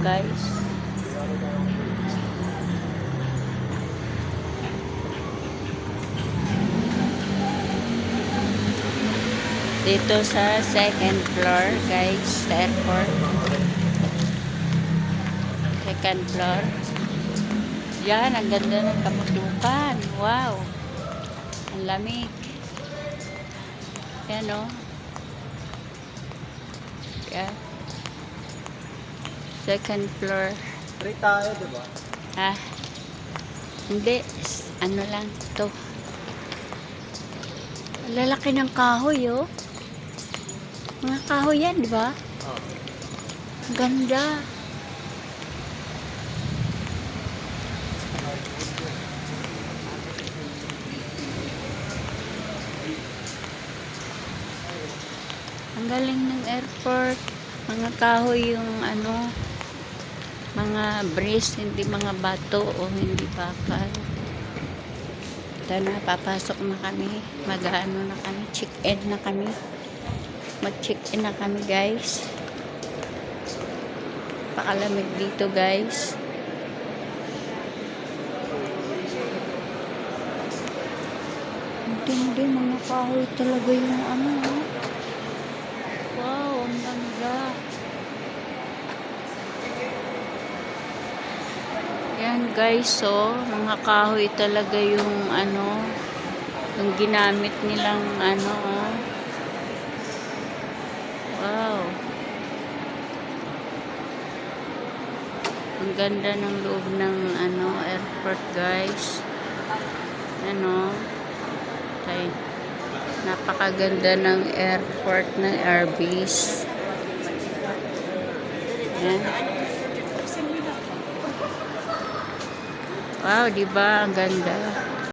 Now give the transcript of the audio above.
guys. Dito sa second floor guys, sa airport. Second floor. Yan, ang ganda ng kabundukan. Wow. Ang lamig. Yan o. Yan. Second floor. Free tayo, diba? Ah. Hindi. Ano lang to. Lalaki ng kahoy, oh. Mga kahoy yan, di ba? Oh. Ang ganda. Ang galing ng airport. Mga kahoy yung ano, mga bris, hindi mga bato o hindi bakal. Ito na, papasok na kami. Mag-ano na kami. Check-in na kami. Mag-check-in na kami, guys. Pakalamig dito, guys. Hindi, mga kahoy talaga yung ano, oh. Wow, ang ganda. Yan, guys, so, mga kahoy talaga yung ano, yung ginamit nilang ano, oh. Wow. Ang ganda ng loob ng ano, airport, guys. Ano, okay. Napakaganda ng airport ng Airbus. Yan. Wow, diba? Ang ganda.